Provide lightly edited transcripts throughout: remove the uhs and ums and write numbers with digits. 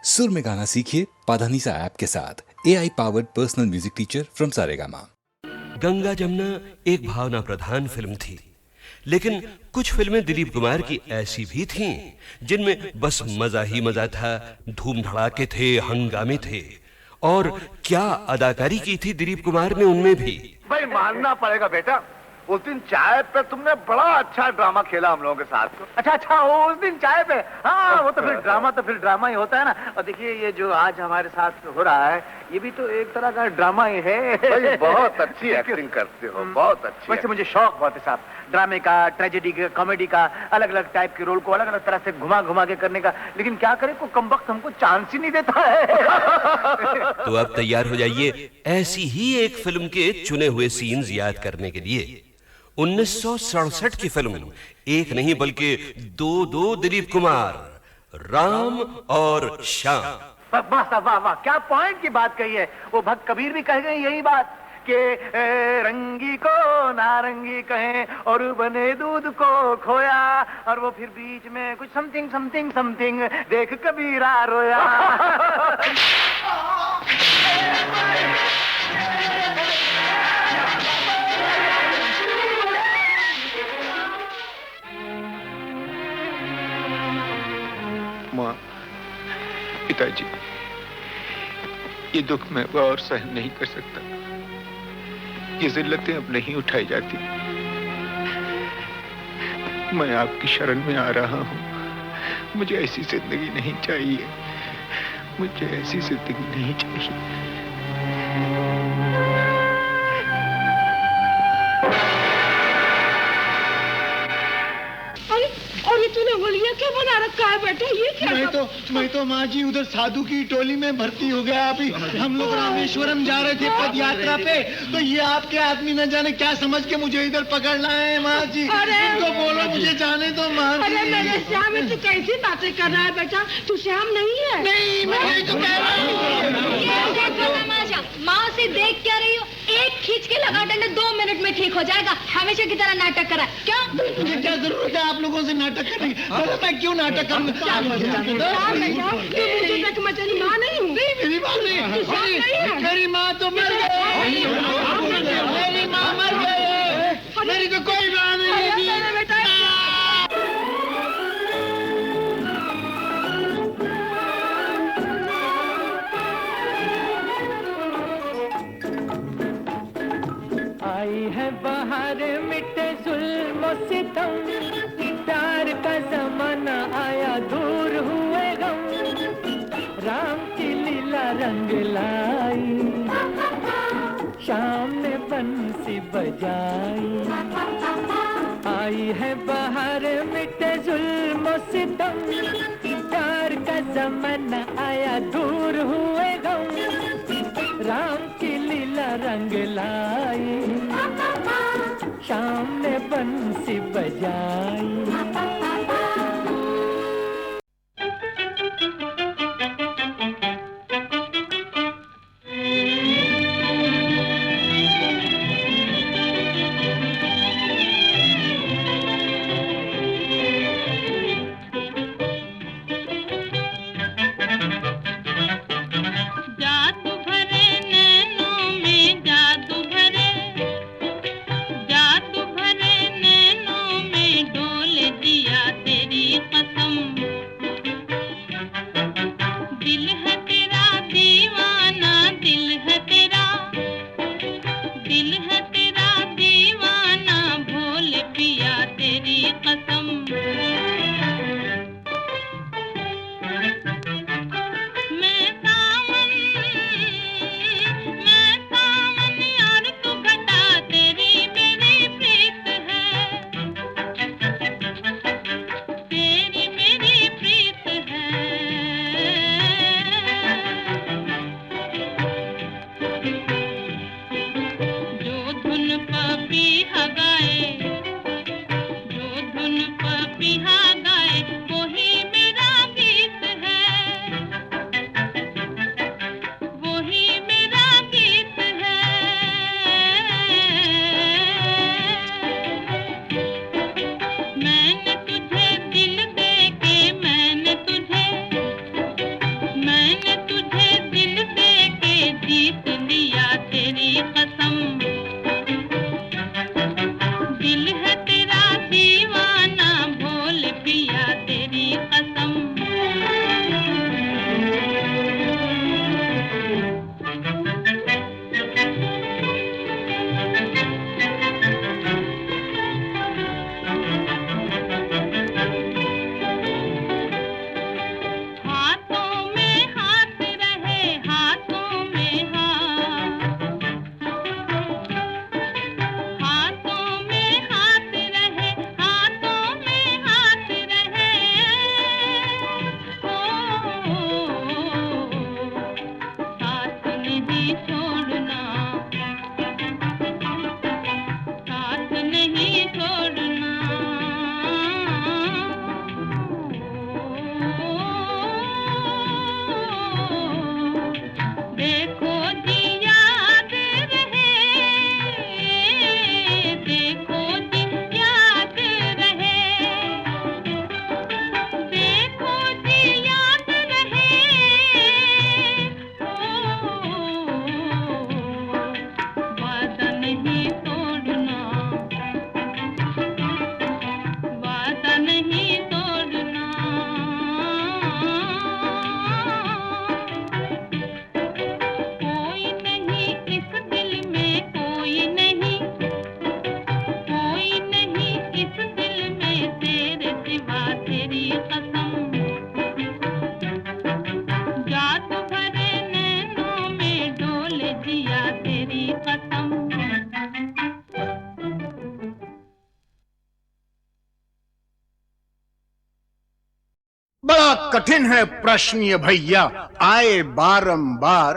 सुर में गाना सीखिए पाधानीसा ऐप के साथ। AI powered personal music teacher from Saregama. Ganga Jamuna एक भावना प्रधान फिल्म थी, लेकिन कुछ फिल्में दिलीप कुमार की ऐसी भी थीं जिनमें बस मजा ही मजा था, धूम धड़ाके थे, हंगामे थे। और क्या अदाकारी की थी दिलीप कुमार ने उनमें भी। भाई मानना पड़ेगा बेटा, उस दिन चाय पे तुमने बड़ा अच्छा ड्रामा खेला हम लोगों के साथ। अच्छा उस दिन चाय पे, हाँ वो तो फिर ड्रामा ही होता है ना। और देखिए ये जो आज हमारे साथ हो रहा है ये भी तो एक तरह का ड्रामा ही है। भाई बहुत अच्छी एक्टिंग करते हो, बहुत अच्छी। वैसे मुझे शौक बहुत है साहब, ड्रामे का, ट्रेजेडी का, कॉमेडी का, अलग अलग टाइप के रोल को अलग अलग तरह से घुमा घुमा के करने का। लेकिन क्या करें, को कम वक्त हमको चांस ही नहीं देता है। तो अब तैयार हो जाइए ऐसी ही एक फिल्म के चुने हुए सीन्स याद करने के लिए। 1967 की फिल्म, एक नहीं बल्कि दो दिलीप कुमार, राम और श्याम। वाह वाह वाह, क्या पॉइंट की बात कही है। वो भक्त कबीर भी कह गए यही बात कि रंगी को नारंगी कहें और बने दूध को खोया, और वो फिर बीच में कुछ समथिंग समथिंग समथिंग देख कबीरा रोया। माँ, पिताजी, ये दुख मैं और सहन नहीं कर सकता। ये जिल्लतें अब नहीं उठाई जाती। मैं आपकी शरण में आ रहा हूँ। मुझे ऐसी जिंदगी नहीं चाहिए, मुझे ऐसी जिंदगी नहीं चाहिए। तूने बोलिए क्या बना रखा है बेटा, ये क्या? मैं तो माँ जी उधर साधु की टोली में भर्ती हो गया। अभी हम लोग रामेश्वरम जा रहे थे पद यात्रा पे, तो ये आपके आदमी न जाने क्या समझ के मुझे इधर पकड़ लाए हैं माँ जी। तो बोलो मुझे जाने दो माँ जी। अरे मेरे श्याम, तू कैसी बातें कर रहा है बेटा? तू श्याम नहीं है। नहीं, मैं तो कह रहा हूँ। माँ से देख क्या रही हो? एक खींच के लगा डंडे 2 मिनट में ठीक हो जाएगा। हमेशा की तरह नाटक करा क्या? मुझे क्या जरूरत है आप लोगों से नाटक करने की? मैं क्यों नाटक करूंगा? मेरी माँ नहीं हूँ। मेरी माँ नहीं, मेरी माँ तो मर गई। मेरी माँ मर गई, मेरी तो कोई माँ नहीं थी। आई है बाहर मिटे जुल्म सितम, प्यार का जमाना आया दूर हुए गम, राम की लीला रंग लाई, शाम ने बंसी बजाई। आई है बाहर मिटे जुल्म सितम, प्यार का जमाना आया दूर हुए गम, राम की लीला रंग लाई, शाम ने बंसी बजाई। जादू भरे नैनों में डोल मैंने तुझे दिल दे के जीत लिया तेरी कसम, दिल है तेरा दीवाना भोल पिया तेरी कसम। बड़ा कठिन है प्रश्न ये भैया, आए बारंबार।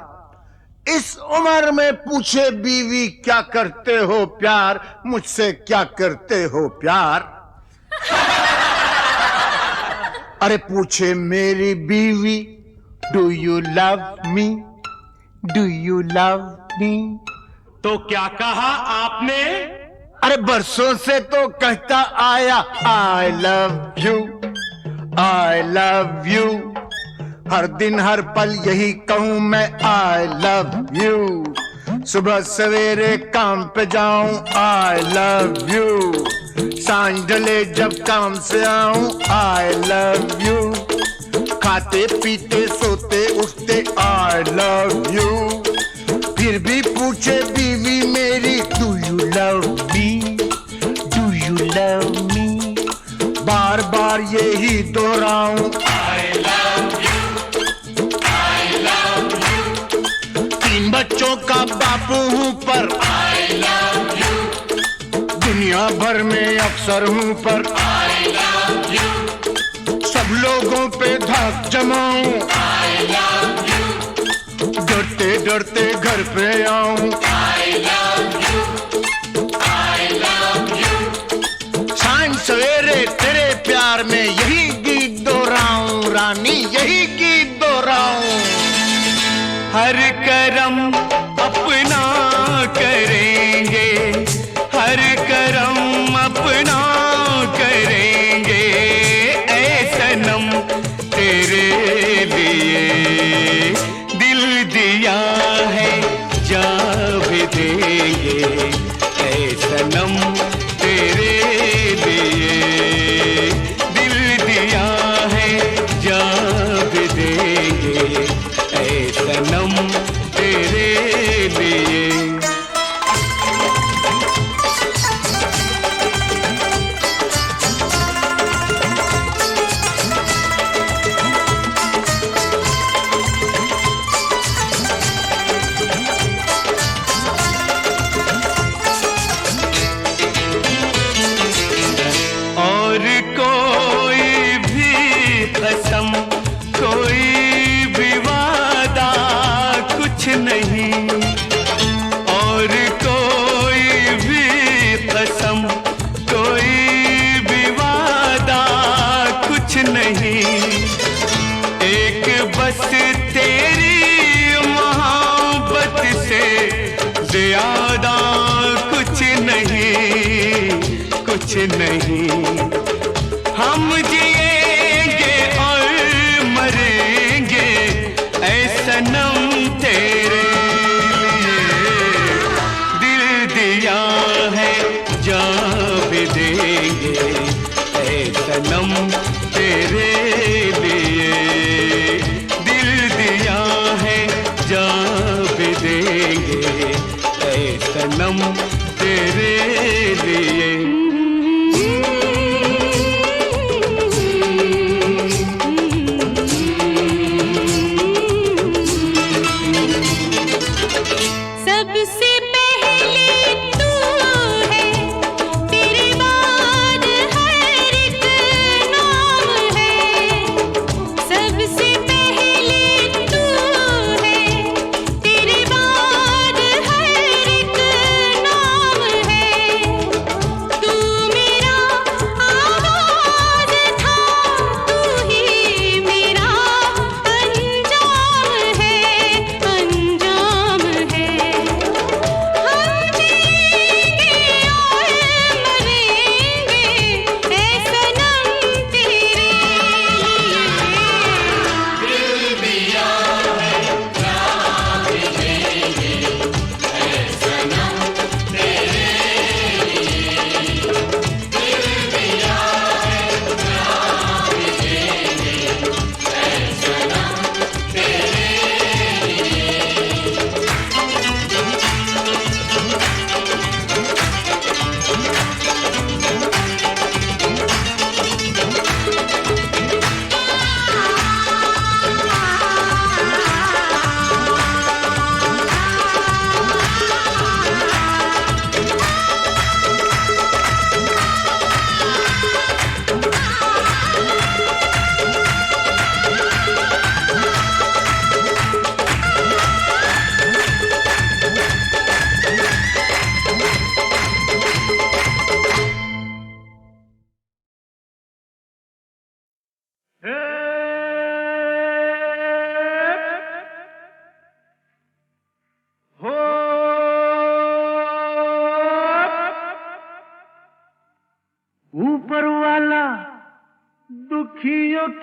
इस उम्र में पूछे बीवी क्या करते हो प्यार, मुझसे क्या करते हो प्यार। अरे पूछे मेरी बीवी, do you love me, do you love मी। तो क्या कहा आपने? अरे बरसों से तो कहता आया I love you, I love you. हर दिन हर पल यही कहूं मैं आई लव यू। सुबह सवेरे काम पे जाऊं आई लव यू, सांझ ढले जब काम से आऊं आई लव यू। खाते पीते सोते उठते आई लव यू। फिर भी पूछे बीवी मेरी, do you love me, do you love me. बार बार यही दोहराऊं I love you, I love you. 3 बच्चों का बापू हूं पर आई लव यू। दुनिया भर में अक्सर हूं पर आई लव यू। सब लोगों पे धाक जमाऊं आई लव यू। डरते डरते घर पे आऊं आई love you, I love you. सांझ सवेरे तेरे प्यार में यही गीत दोहराऊं रानी, यही गीत दोहराऊं। हर करम अपना करेंगे, हर करम अपना करेंगे। ऐ सनम तेरे लिए दिल दिया है, जा भी देंगे। ऐ सनम तेरे लिए दिल दिया है, जा भी देंगे। ऐ सनम तेरे लिए। और कोई भी कसम, कोई भी वादा कुछ नहीं। और कोई भी कसम, कोई भी वादा कुछ नहीं। एक बस तेरी मोहब्बत से ज्यादा कुछ नहीं, कुछ नहीं। हम जिएंगे और मरेंगे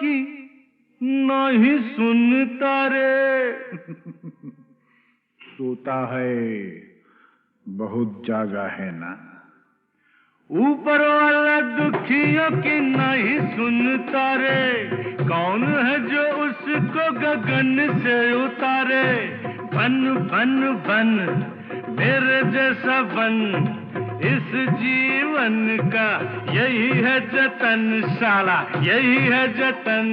की नहीं सुनता रे। सोता है, बहुत जागा है ना। ऊपर वाला दुखियों की नहीं सुनता रे। कौन है जो उसको गगन से उतारे। बन बन बन मेरे जैसा बन, इस जीवन का यही है जतन, साला यही है जतन।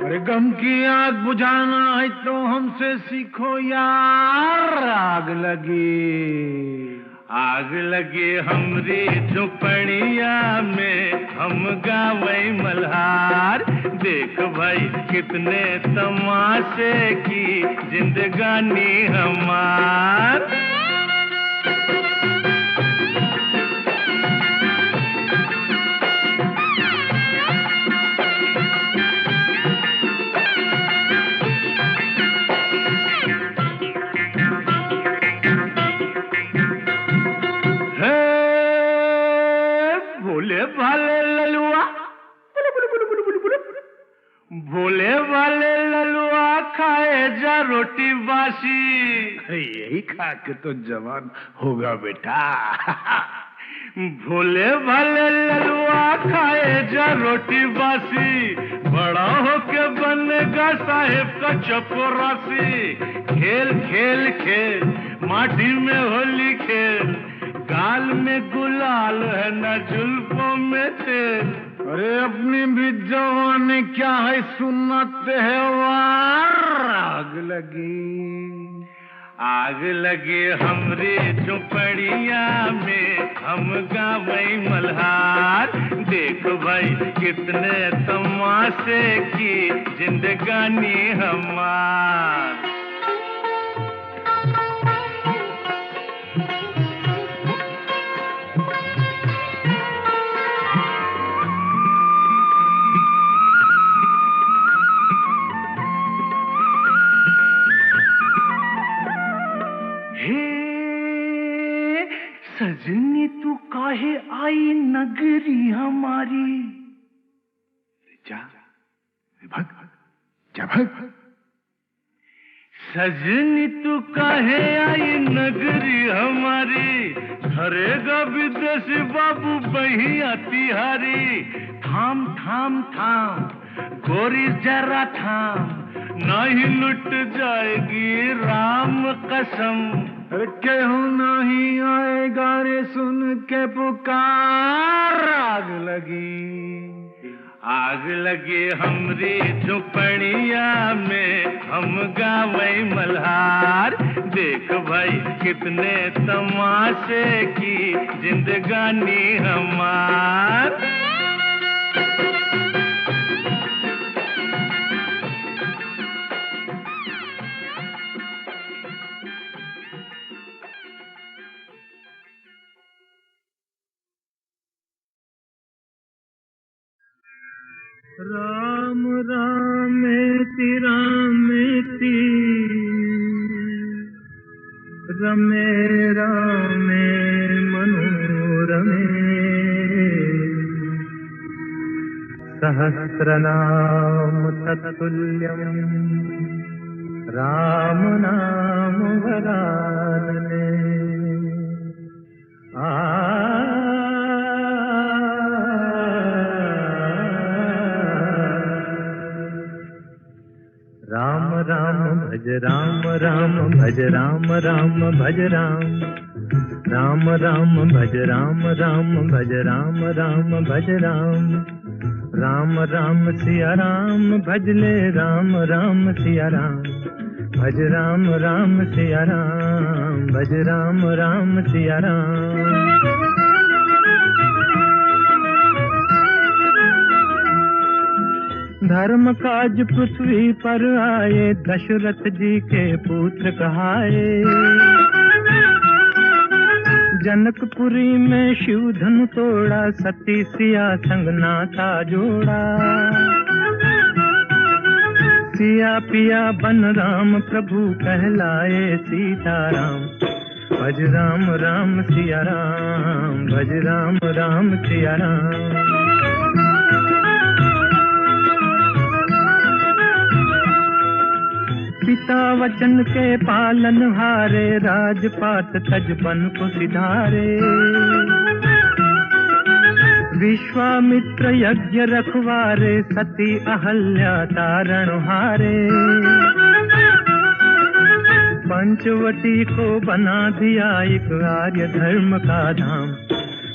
अरे गम की आग बुझाना है तो हमसे सीखो यार। आग लगी हमरी झुपड़िया में, हम गावे मल्हार। देख भाई कितने तमाशे की जिंदगानी हमार। भोले वाले ललुआ खाए जा रोटी बासी। यही खा के तो जवान होगा बेटा। भोले वाले ललुआ खाए जा रोटी बासी। बड़ा होके बनेगा साहेब का चपरासी। खेल खेल खेल माटी में होली खेल। गाल में गुलाल है न जुल्फों में तेल। अरे अपनी भी जवानी क्या है सुनते है वार। आग लगी हमरी झुपड़िया में, हम गावे मल्हार। देख भाई कितने तमाशे की जिंदगानी हमार। सजनी तू काहे आई नगरी हमारी। जा भग। सजनी तू काहे आई नगरी हमारी। धरेगा विदेशी बाबू बहिया तिहारी। थाम थाम थाम गोरी जरा थाम, नहीं लुट जाएगी राम कसम। केहू नहीं आएगा रे सुन के पुकार। आग लगी हमरी झुपड़िया में, हम गावे मल्हार। देख भाई कितने तमाशे की जिंदगानी हमार। राम रामेति रामेति रमे रामे मनोरमे। सहस्रनाम तत्तुल्यं राम नाम वरानने। राम राम भज राम राम भज राम राम भज राम। राम राम भज राम राम भज राम राम भज राम। राम राम सिया राम भज ले राम राम सिया राम। भज राम राम सिया राम भज राम राम सिया राम। धर्म काज पृथ्वी पर आए, दशरथ जी के पुत्र कहाए। जनकपुरी में शिव धनु तोड़ा, सती सिया संग नाता जोड़ा। सिया पिया बन राम प्रभु कहलाए सीताराम। भज राम राम सिया राम भज राम राम सिया राम। पिता वचन के पालन हारे, राजपाट तजबन को सिधारे। विश्वामित्र यज्ञ रखवारे, सती अहल्या तारण हारे। पंचवटी को बना दिया एक आर्य धर्म का धाम।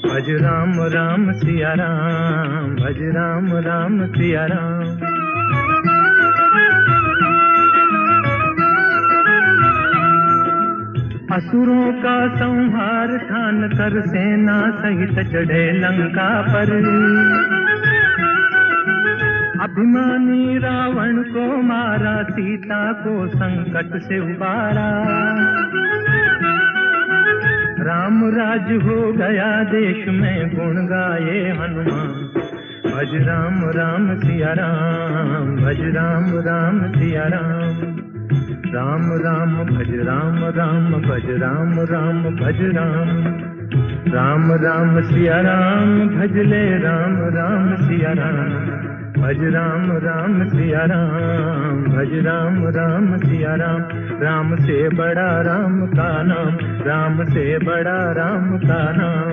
भज राम राम सिया राम, भज राम राम सिया राम। असुरों का संहार ठान कर सेना सहित चढ़े लंका पर। अभिमानी रावण को मारा, सीता को संकट से उबारा। राम राज हो गया देश में, गुण गाए हनुमान। भज राम राम सिया राम, भज राम राम सिया राम। राम राम भज राम राम, भज राम राम भज राम। राम राम सिया राम, भजले राम राम सिया राम। भज राम राम सिया राम, भज राम राम सिया राम। राम से बड़ा राम का नाम, राम से बड़ा राम का नाम।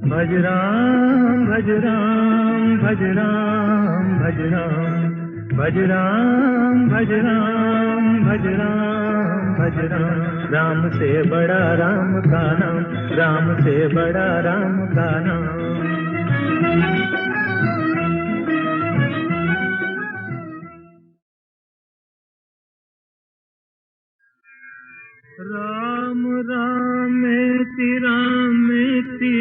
भज राम भज राम, भज राम भज राम। भज राम भज राम, भज राम भज राम। राम से बड़ा राम का नाम, राम से बड़ा राम का नाम। राम रामेति रामेति,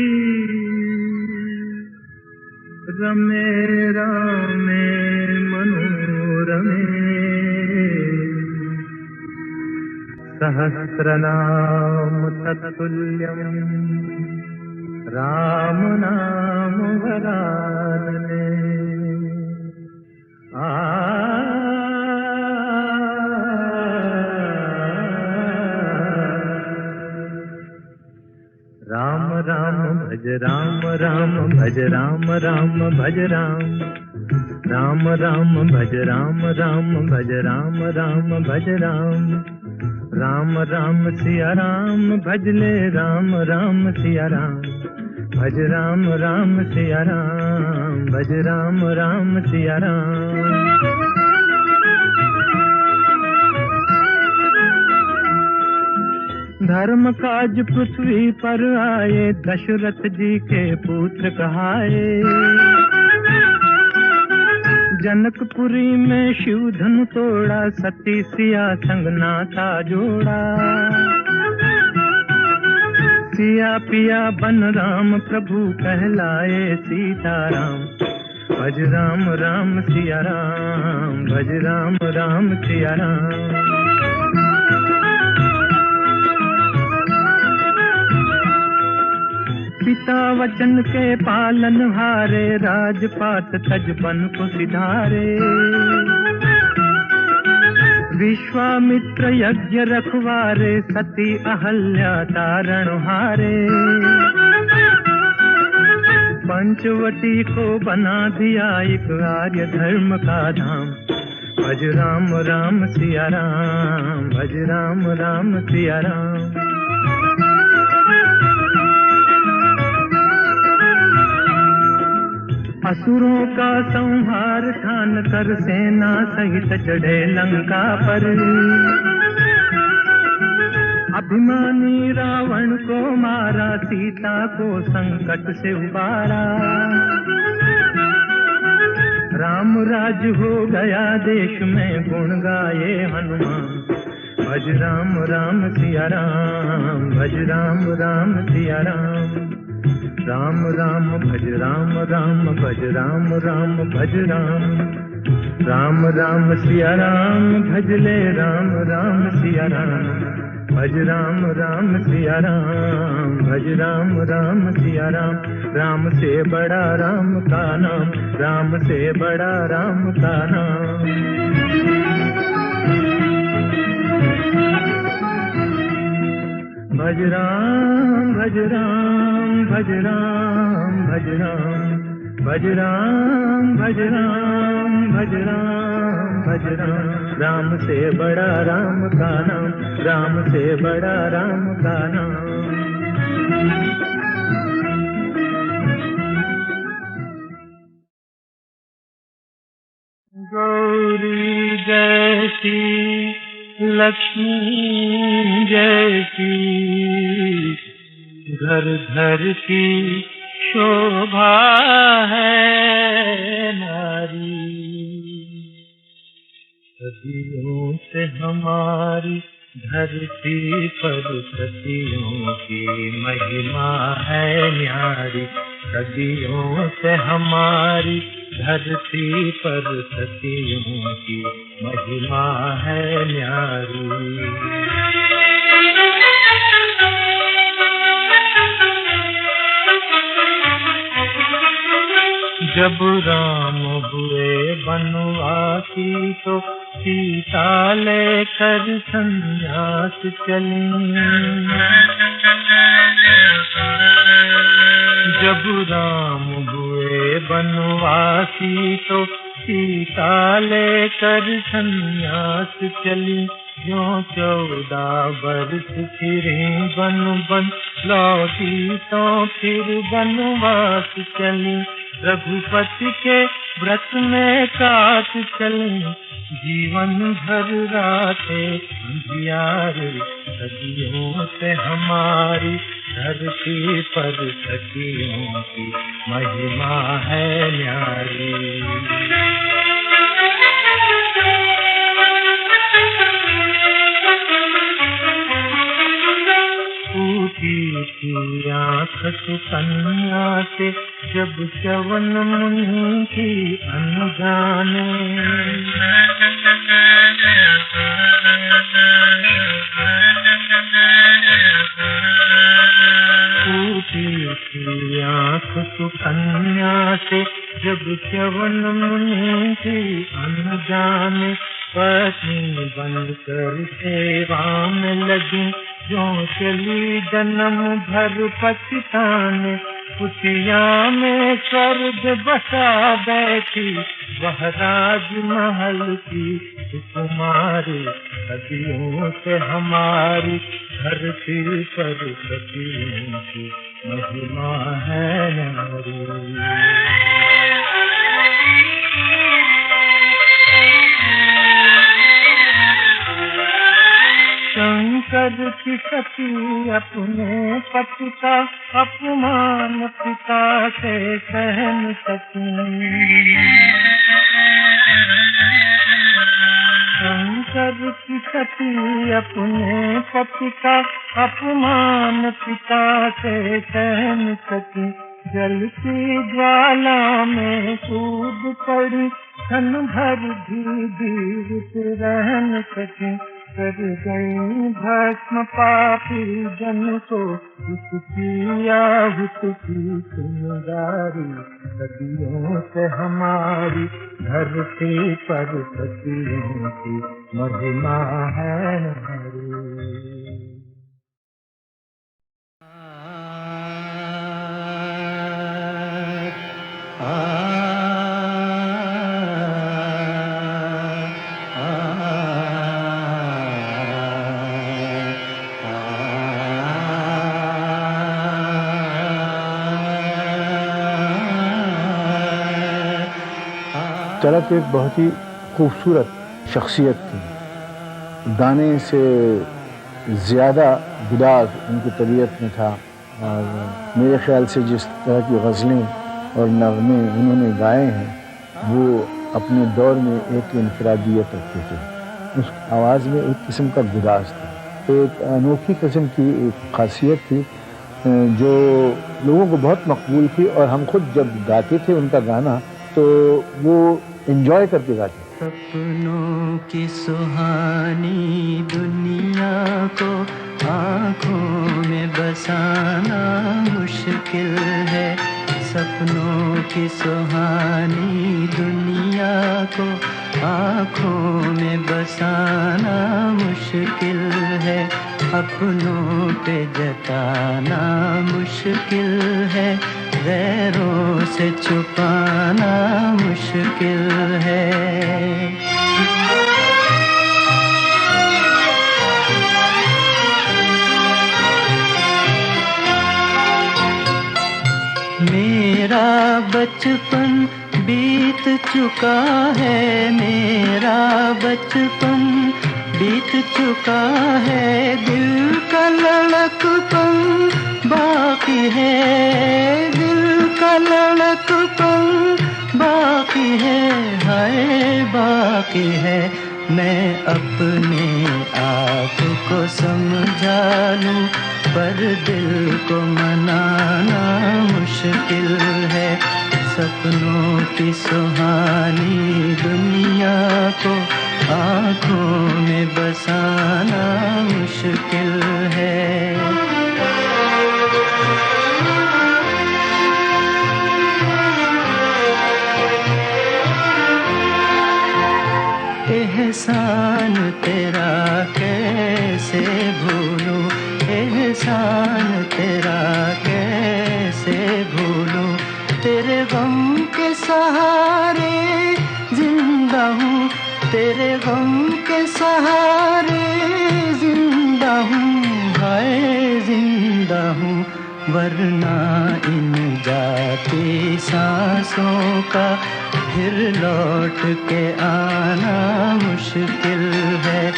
रमे रामे मनोरमे। सहस्रनाम तत्तुल्यं राम नाम वरानने। राम राम भज राम राम, भज राम राम भज राम। राम राम भज राम राम, भज राम राम भज राम। राम राम सिया राम, भजले राम राम सिया राम। भज राम राम सिया राम, भज राम राम सिया राम। धर्म काज पृथ्वी पर आए, दशरथ जी के पुत्र कहाए। जनकपुरी में शिव धनु तोड़ा, सती सिया संग नाता जोड़ा। सिया पिया बन राम प्रभु कहलाए सीताराम। भज राम राम सिया राम, भज राम राम सिया राम। पिता वचन के पालन हारे, राजपाट तजबन को सिधारे। विश्वामित्र यज्ञ रखवारे, सती अहल्या तारण हारे। पंचवटी को बना दिया एक आर्य धर्म का धाम। भज राम राम सिया राम, भज राम राम सिया राम। असुरों का संहार ठान कर सेना सहित चढ़े लंका पर। अभिमानी रावण को मारा, सीता को संकट से उबारा। राम राज हो गया देश में, गुण गाए हनुमान। भज राम राम सिया राम, भज राम राम सिया राम। राम राम भज राम राम, भज राम राम भज राम। राम राम सिया राम, भजले राम राम सिया राम। भज राम राम सिया राम, भज राम राम सिया राम। राम से बड़ा राम का नाम, राम से बड़ा राम का नाम। भज राम भज राम, भज राम भज राम। भज राम भज राम भज राम भज राम, राम से बड़ा राम का नाम, राम से बड़ा राम का नाम। गौरी जैसी लक्ष्मी जैसी घर घर की शोभा है नारी, सदियों से हमारी धरती पर सदियों की महिमा है न्यारी, सदियों से हमारी धरती पर सदियों की महिमा है न्यारी। जब राम हुए बनवासी तो सीता लेकर संन्यास चली, जब राम हुए बनवासी तो सीता लेकर संन्यास चली, जो 14 वर्ष फिरे बन बन लौटी तो फिर बनवास चली, रघुपति के व्रत में काट चले, जीवन भर रातें अंधियारे, सदियों से हमारी धरती पर सदियों की महिमा है न्यारी। टूटी थी आँख सुकन्या से जब च्यवन मुनि की अनजाने, टूटी थी आँख सुकन्या से जब च्यवन मुनि की अनजाने, पत्नी बनकर सेवा में लगी, जो चली जन्म भर पछताने, कुटिया में स्वर्ग बसा बैठी, वह राजमहल की कुमारी, सदियों से हमारी धरती पर सदियों की महिमा है नारी। शंकर की सती अपने पति का अपमान पिता से सह न सकी, शंकर की सती अपने पति का अपमान पिता से सह न सकी, जलती ज्वाला में कूद पड़ी, क्षण भर भी जीवित रह न सकी, कर गई भस्म पापी जन को, उसकी आहुत की सुंदरी, सदियों से हमारी धरती पर सदियों की महिमा है नारी। तरफ एक बहुत ही खूबसूरत शख्सियत थी, गाने से ज़्यादा गुदाज उनकी तबीयत में था, और मेरे ख्याल से जिस तरह की गज़लें और नग़्मे उन्होंने गाए हैं वो अपने दौर में एक इनफरादियत रखते थे। उस आवाज़ में एक किस्म का गुदाज था, एक अनोखी किस्म की एक ख़ासियत थी जो लोगों को बहुत मकबूल थी, और हम खुद जब गाते थे उनका गाना तो वो एंजॉय करके गाते। सपनों की सुहानी दुनिया को आँखों में बसाना मुश्किल है, सपनों की सुहानी दुनिया को आँखों में बसाना मुश्किल है, अपनों पे जताना मुश्किल है, गैरों से छुपाना मुश्किल है। मेरा बचपन बीत चुका है, मेरा बचपन बीत चुका है, दिल का लड़कपन बाकी है, दिल का लड़कपन बाकी है, हाय बाकी है। मैं अपने आप को समझा लूं पर दिल को मनाना मुश्किल है। सपनों की सुहानी दुनिया को आँखों में बसाना मुश्किल है। एहसान तेरा कैसे भूलूं, एहसान तेरा कैसे भूलूं, तेरे गम के सहारे जिंदा हूँ, तेरे गम के सहारे जिंदा हूँ, हाय जिंदा हूँ। वरना इन जाती सांसों का फिर लौट के आना मुश्किल है।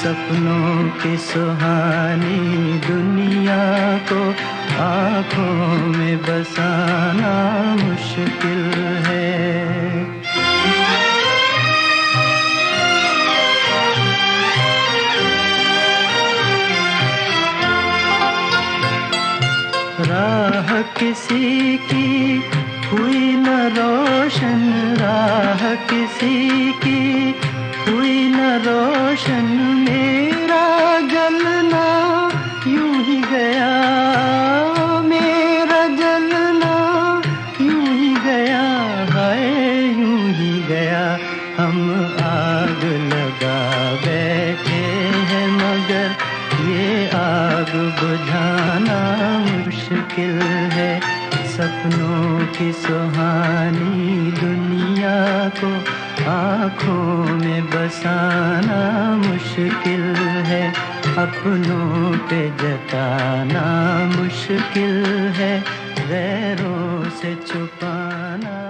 सपनों की सुहानी दुनिया को आँखों में बसाना मुश्किल है। राह किसी की हुई न रोशन, राह किसी की हुई न रोशन, मेरा जलना यूं ही गया, मेरा जलना यूं ही गया, हाय यूं ही गया। हम आग लगा बैठे हैं मगर ये आग बुझाना मुश्किल है। सपनों की सुहानी दुनिया को आँखों में बसाना मुश्किल है। अपनों पे जताना मुश्किल है, गैरों से छुपाना